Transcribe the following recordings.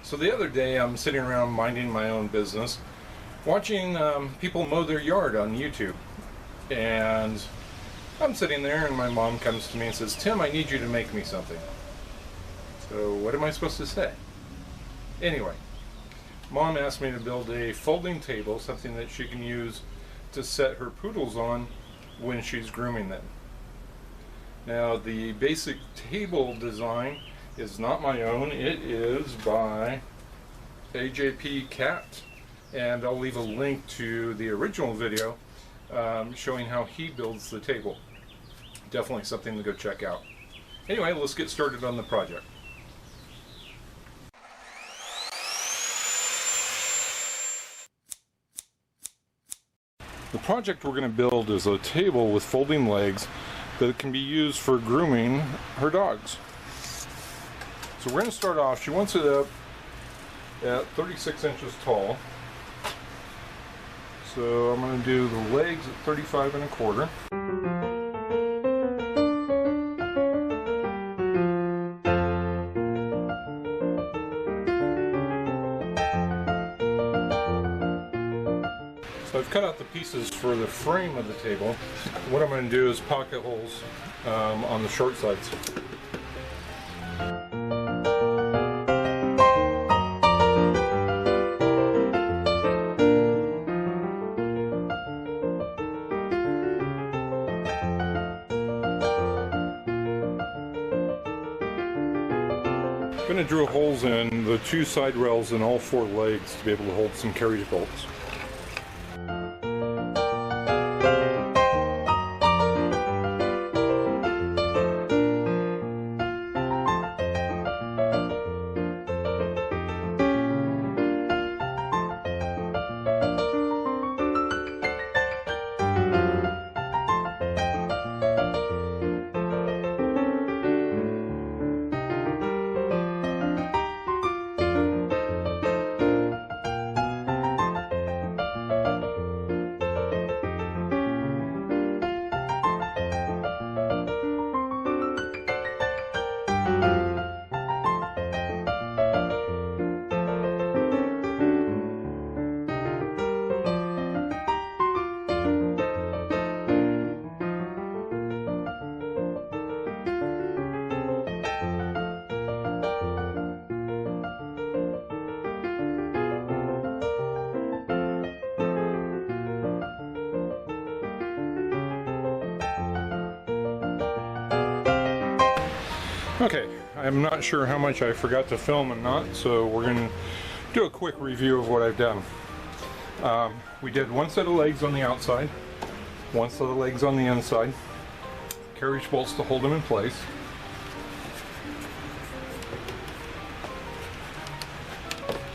So the other day I'm sitting around minding my own business, watching people mow their yard on YouTube. And I'm sitting there and my mom comes to me and says, "Tim, I need you to make me something." So what am I supposed to say? Anyway, Mom asked me to build a folding table, something that she can use to set her poodles on when she's grooming them. Now the basic table design is not my own. It is by AJP Cat, and I'll leave a link to the original video showing how he builds the table. Definitely something to go check out. Anyway, let's get started on the project. The project we're going to build is a table with folding legs that can be used for grooming her dogs. So we're going to start off, she wants it up at 36 inches tall. So I'm going to do the legs at 35 1/4. So I've cut out the pieces for the frame of the table. What I'm going to do is pocket holes on the short sides. I'm going to drill holes in the 2 side rails and all 4 legs to be able to hold some carriage bolts. Okay, I'm not sure how much I forgot to film and not, so we're going to do a quick review of what I've done. We did 1 set of legs on the outside, 1 set of legs on the inside, carriage bolts to hold them in place.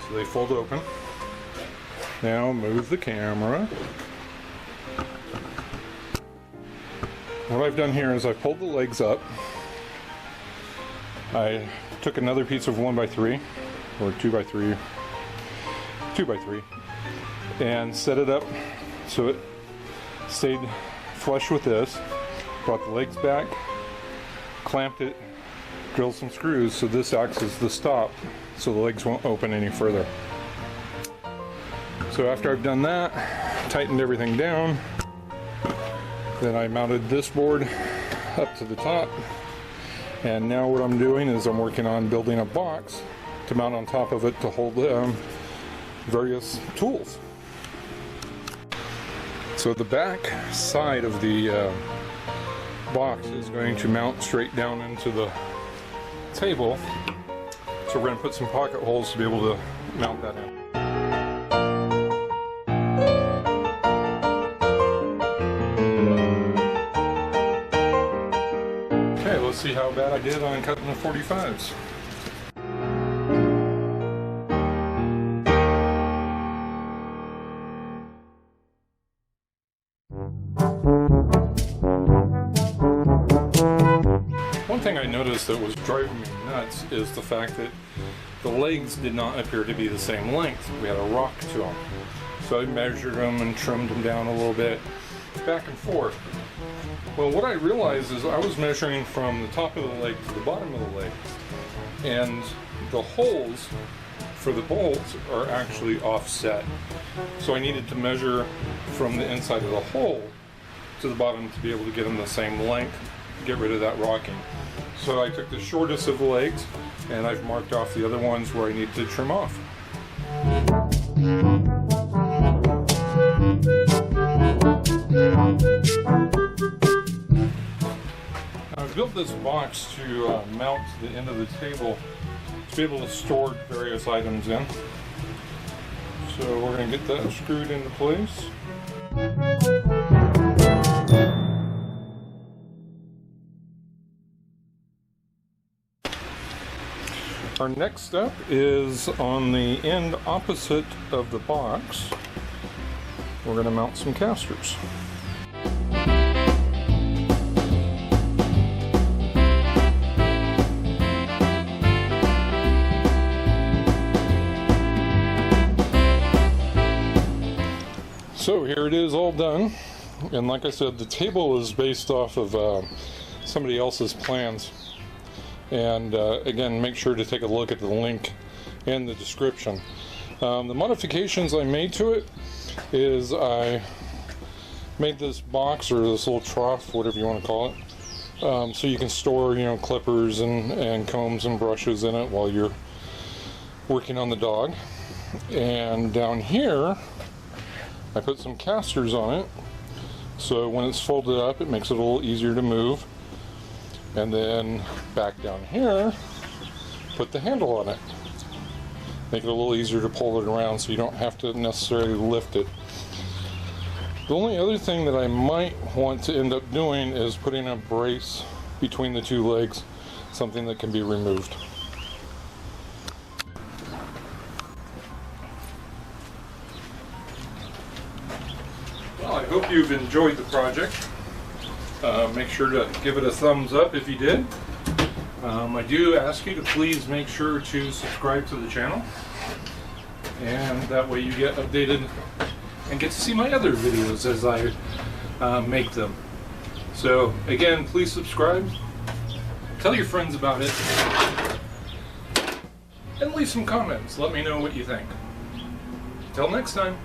So they fold open. Now move the camera. What I've done here is I've pulled the legs up. I took another piece of 1x3 or 2x3, and set it up so it stayed flush with this. Brought the legs back, clamped it, drilled some screws so this acts as the stop so the legs won't open any further. So after I've done that, tightened everything down, then I mounted this board up to the top. And now what I'm doing is I'm working on building a box to mount on top of it to hold various tools. So the back side of the box is going to mount straight down into the table. So we're going to put some pocket holes to be able to mount that in. Let's see how bad I did on cutting the 45s. One thing I noticed that was driving me nuts is the fact that the legs did not appear to be the same length. We had a rock to them. So I measured them and trimmed them down a little bit, back and forth. Well, what I realized is I was measuring from the top of the leg to the bottom of the leg, and the holes for the bolts are actually offset. So I needed to measure from the inside of the hole to the bottom to be able to get them the same length, get rid of that rocking. So I took the shortest of the legs and I've marked off the other ones where I need to trim off. I built this box to mount to the end of the table to be able to store various items in. So we're going to get that screwed into place. Our next step is on the end opposite of the box. We're going to mount some casters. So here it is all done, and like I said, the table is based off of somebody else's plans, and again, make sure to take a look at the link in the description. The modifications I made to it is I made this box, or this little trough, whatever you want to call it, so you can store, you know, clippers and combs and brushes in it while you're working on the dog. And down here I put some casters on it, so when it's folded up it makes it a little easier to move. And then back down here, put the handle on it. Make it a little easier to pull it around so you don't have to necessarily lift it. The only other thing that I might want to end up doing is putting a brace between the two legs, something that can be removed. Well, I hope you've enjoyed the project. Make sure to give it a thumbs up if you did. I do ask you to please make sure to subscribe to the channel, and that way you get updated and get to see my other videos as I make them. So again, please subscribe, tell your friends about it, and leave some comments. Let me know what you think. Till next time.